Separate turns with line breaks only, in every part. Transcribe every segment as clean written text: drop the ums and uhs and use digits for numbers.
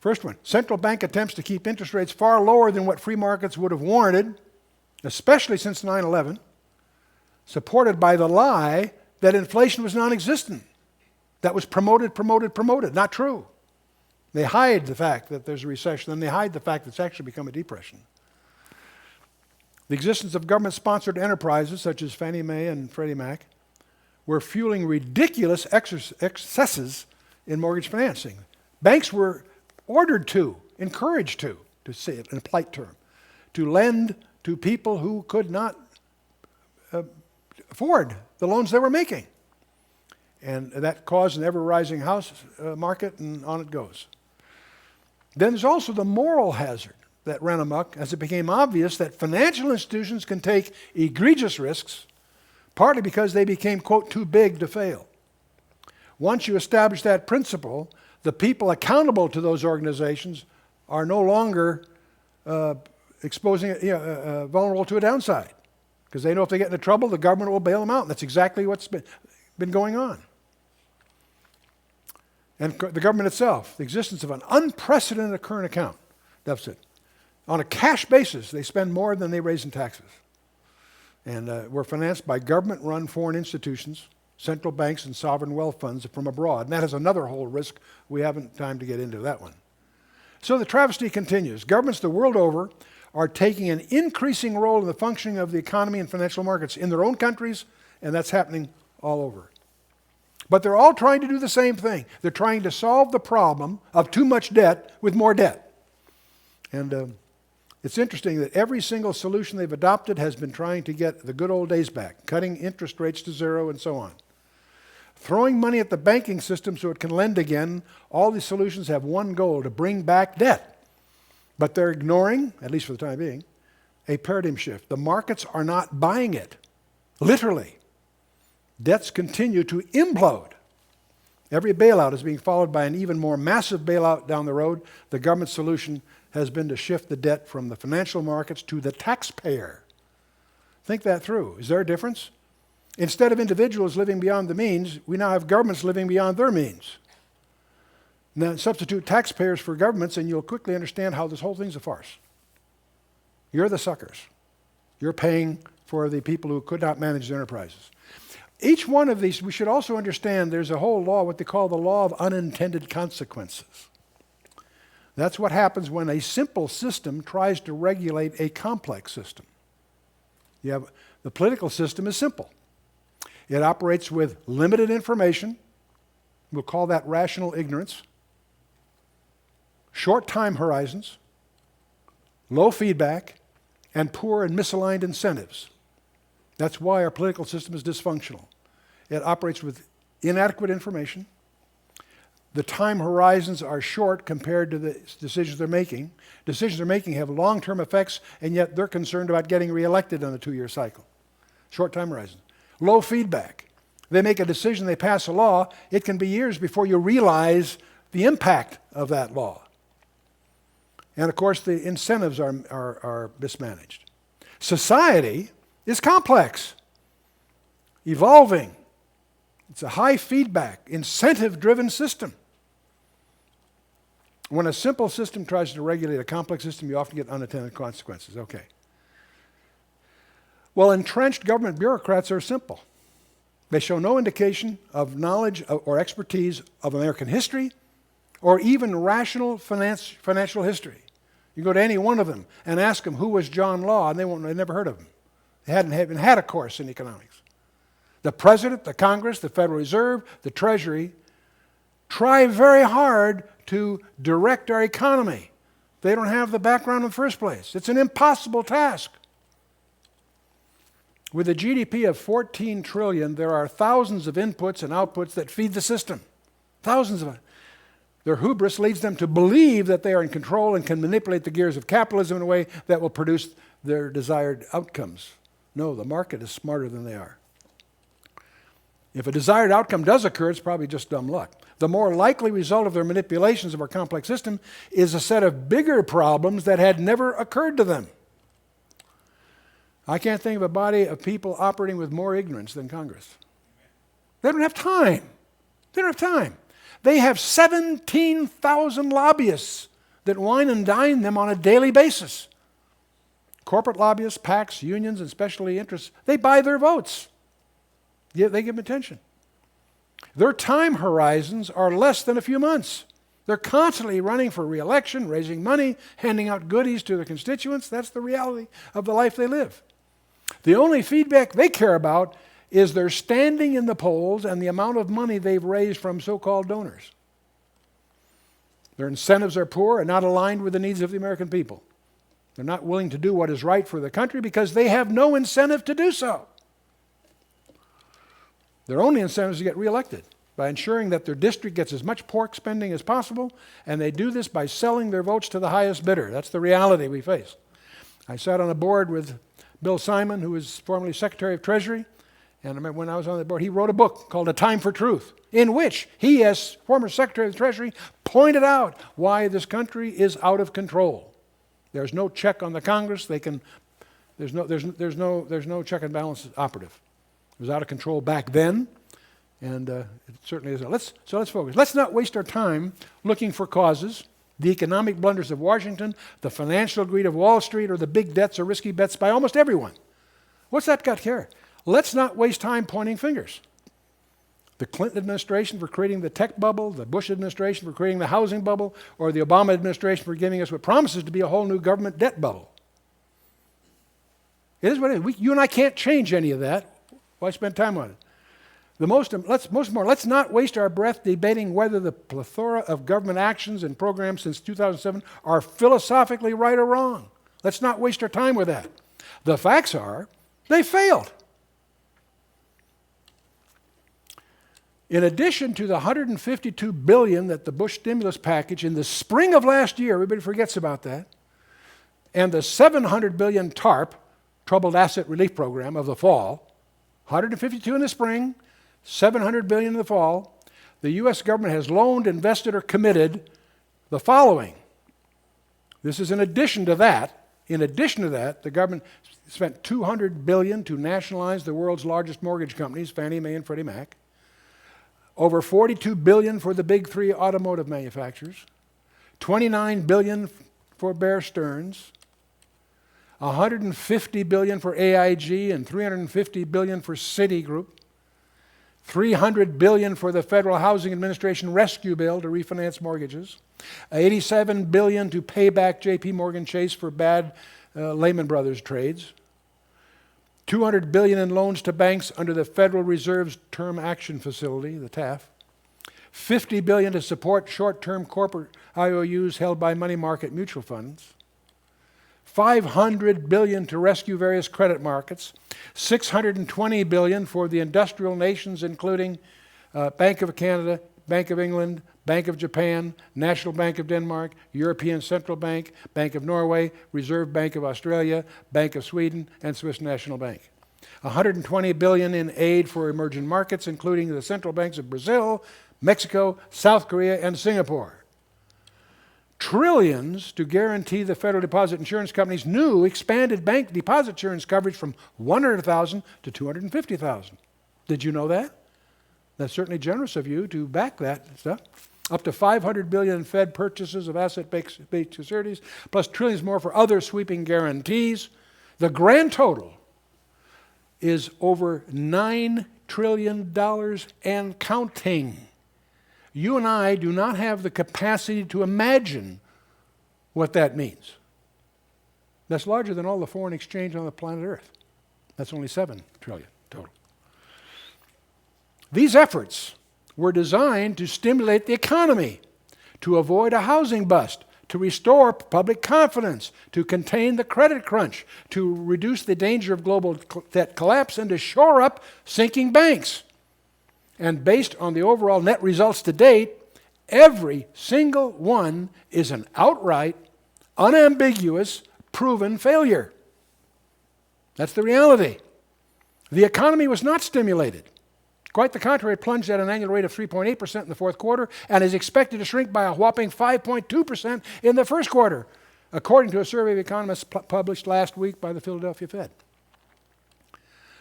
First one, central bank attempts to keep interest rates far lower than what free markets would have warranted, especially since 9/11, supported by the lie that inflation was non-existent. That was promoted. Not true. They hide the fact that there's a recession, and they hide the fact that it's actually become a depression. The existence of government-sponsored enterprises, such as Fannie Mae and Freddie Mac, were fueling ridiculous excesses in mortgage financing. Banks were ordered to, encouraged to say it in a polite term, to lend to people who could not afford the loans they were making. And that caused an ever-rising house market, and on it goes. Then there's also the moral hazard that ran amok as it became obvious that financial institutions can take egregious risks, partly because they became, quote, too big to fail. Once you establish that principle, the people accountable to those organizations are no longer vulnerable to a downside, because they know if they get into trouble, the government will bail them out. And that's exactly what's been going on. And the government itself, the existence of an unprecedented current account deficit. On a cash basis, they spend more than they raise in taxes. And we're financed by government-run foreign institutions, central banks, and sovereign wealth funds from abroad. And that is another whole risk. We haven't time to get into that one. So the travesty continues. Governments the world over are taking an increasing role in the functioning of the economy and financial markets in their own countries, and that's happening all over. But they're all trying to do the same thing. They're trying to solve the problem of too much debt with more debt. And it's interesting that every single solution they've adopted has been trying to get the good old days back, cutting interest rates to zero and so on. Throwing money at the banking system so it can lend again, all these solutions have one goal, to bring back debt. But they're ignoring, at least for the time being, a paradigm shift. The markets are not buying it, literally. Debts continue to implode. Every bailout is being followed by an even more massive bailout down the road. The government solution has been to shift the debt from the financial markets to the taxpayer. Think that through. Is there a difference? Instead of individuals living beyond the means, we now have governments living beyond their means. Now substitute taxpayers for governments and you'll quickly understand how this whole thing's a farce. You're the suckers. You're paying for the people who could not manage their enterprises. Each one of these, we should also understand there's a whole law, what they call the law of unintended consequences. That's what happens when a simple system tries to regulate a complex system. The political system is simple. It operates with limited information. We'll call that rational ignorance. Short time horizons, low feedback, and poor and misaligned incentives. That's why our political system is dysfunctional. It operates with inadequate information. The time horizons are short compared to the decisions they're making. Decisions they're making have long-term effects, and yet they're concerned about getting reelected on a 2-year cycle. Short time horizon. Low feedback. They make a decision, they pass a law, it can be years before you realize the impact of that law. And of course, the incentives are mismanaged. Society is complex, evolving. It's a high feedback, incentive-driven system. When a simple system tries to regulate a complex system, you often get unintended consequences. Okay. Well, entrenched government bureaucrats are simple. They show no indication of knowledge or expertise of American history or even rational financial history. You go to any one of them and ask them who was John Law, and they've never heard of him. They hadn't even had a course in economics. The President, the Congress, the Federal Reserve, the Treasury try very hard to direct our economy. They don't have the background in the first place. It's an impossible task. With a GDP of 14 trillion, there are thousands of inputs and outputs that feed the system. Thousands of them. Their hubris leads them to believe that they are in control and can manipulate the gears of capitalism in a way that will produce their desired outcomes. No, the market is smarter than they are. If a desired outcome does occur, it's probably just dumb luck. The more likely result of their manipulations of our complex system is a set of bigger problems that had never occurred to them. I can't think of a body of people operating with more ignorance than Congress. They don't have time. They don't have time. They have 17,000 lobbyists that wine and dine them on a daily basis. Corporate lobbyists, PACs, unions, and specialty interests, they buy their votes. Yeah, they give them attention. Their time horizons are less than a few months. They're constantly running for re-election, raising money, handing out goodies to their constituents. That's the reality of the life they live. The only feedback they care about is their standing in the polls and the amount of money they've raised from so-called donors. Their incentives are poor and not aligned with the needs of the American people. They're not willing to do what is right for the country because they have no incentive to do so. Their only incentive is to get reelected by ensuring that their district gets as much pork spending as possible, and they do this by selling their votes to the highest bidder. That's the reality we face. I sat on a board with Bill Simon, who was formerly Secretary of Treasury, and I remember when I was on the board, he wrote a book called A Time for Truth, in which he, as former Secretary of the Treasury, pointed out why this country is out of control. There's no check on the Congress. There's no check and balance operative. It was out of control back then, and it certainly is. So let's focus. Let's not waste our time looking for causes, the economic blunders of Washington, the financial greed of Wall Street, or the big debts or risky bets by almost everyone. What's that got here? Let's not waste time pointing fingers. The Clinton administration for creating the tech bubble, the Bush administration for creating the housing bubble, or the Obama administration for giving us what promises to be a whole new government debt bubble. It is what it is. You and I can't change any of that. Why spend time on it? Let's not waste our breath debating whether the plethora of government actions and programs since 2007 are philosophically right or wrong. Let's not waste our time with that. The facts are, they failed. In addition to the $152 billion that the Bush stimulus package in the spring of last year, everybody forgets about that, and the $700 billion TARP, Troubled Asset Relief Program, of the fall, 152 in the spring, 700 billion in the fall, the U.S. government has loaned, invested, or committed the following. This is in addition to that. In addition to that, the government spent $200 billion to nationalize the world's largest mortgage companies, Fannie Mae and Freddie Mac, over $42 billion for the big three automotive manufacturers, $29 billion for Bear Stearns, $150 billion for AIG and $350 billion for Citigroup, $300 billion for the Federal Housing Administration rescue bill to refinance mortgages, $87 billion to pay back J.P. Morgan Chase for bad Lehman Brothers trades, $200 billion in loans to banks under the Federal Reserve's Term Action Facility, the TAF, $50 billion to support short-term corporate IOUs held by money market mutual funds, $500 billion to rescue various credit markets, $620 billion for the industrial nations, including Bank of Canada, Bank of England, Bank of Japan, National Bank of Denmark, European Central Bank, Bank of Norway, Reserve Bank of Australia, Bank of Sweden, and Swiss National Bank. $120 billion in aid for emerging markets, including the central banks of Brazil, Mexico, South Korea, and Singapore. Trillions to guarantee the federal deposit insurance companies new expanded bank deposit insurance coverage from $100,000 to $250,000. Did you know that? That's certainly generous of you to back that stuff. Up to $500 billion in Fed purchases of asset-based securities, plus trillions more for other sweeping guarantees. The grand total is over $9 trillion and counting. You and I do not have the capacity to imagine what that means. That's larger than all the foreign exchange on the planet Earth. That's only $7 trillion total. These efforts were designed to stimulate the economy, to avoid a housing bust, to restore public confidence, to contain the credit crunch, to reduce the danger of global debt collapse, and to shore up sinking banks. And based on the overall net results to date, every single one is an outright, unambiguous, proven failure. That's the reality. The economy was not stimulated. Quite the contrary, it plunged at an annual rate of 3.8% in the fourth quarter and is expected to shrink by a whopping 5.2% in the first quarter, according to a survey of economists published last week by the Philadelphia Fed.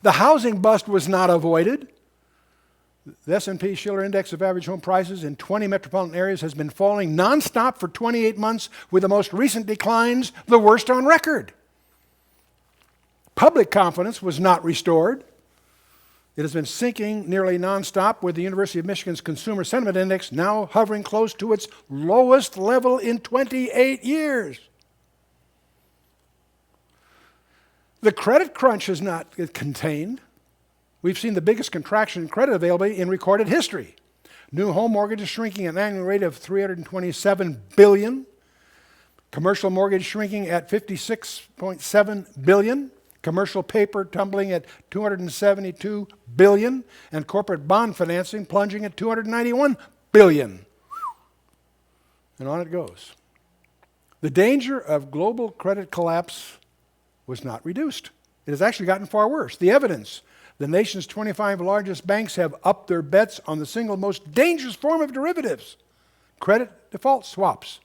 The housing bust was not avoided. The S&P Schiller Index of Average Home Prices in 20 metropolitan areas has been falling nonstop for 28 months, with the most recent declines the worst on record. Public confidence was not restored. It has been sinking nearly nonstop, with the University of Michigan's Consumer Sentiment Index now hovering close to its lowest level in 28 years. The credit crunch is not contained. We've seen the biggest contraction in credit availability in recorded history. New home mortgages shrinking at an annual rate of $327 billion. Commercial mortgage shrinking at $56.7 billion. Commercial paper tumbling at $272 billion, and corporate bond financing plunging at $291 billion. And on it goes. The danger of global credit collapse was not reduced. It has actually gotten far worse. The evidence: the nation's 25 largest banks have upped their bets on the single most dangerous form of derivatives: credit default swaps.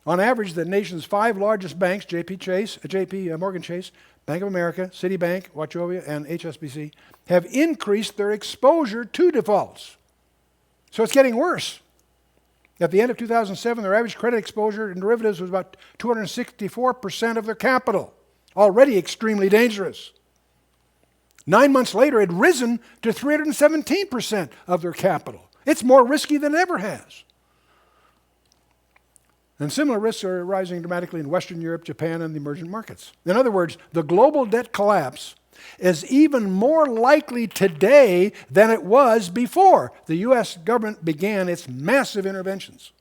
On average, the nation's 5 largest banks, JP Morgan Chase, Bank of America, Citibank, Wachovia, and HSBC, have increased their exposure to defaults. So it's getting worse. At the end of 2007, their average credit exposure in derivatives was about 264% of their capital, already extremely dangerous. 9 months later, it had risen to 317% of their capital. It's more risky than it ever has. And similar risks are rising dramatically in Western Europe, Japan, and the emerging markets. In other words, the global debt collapse is even more likely today than it was before the U.S. government began its massive interventions.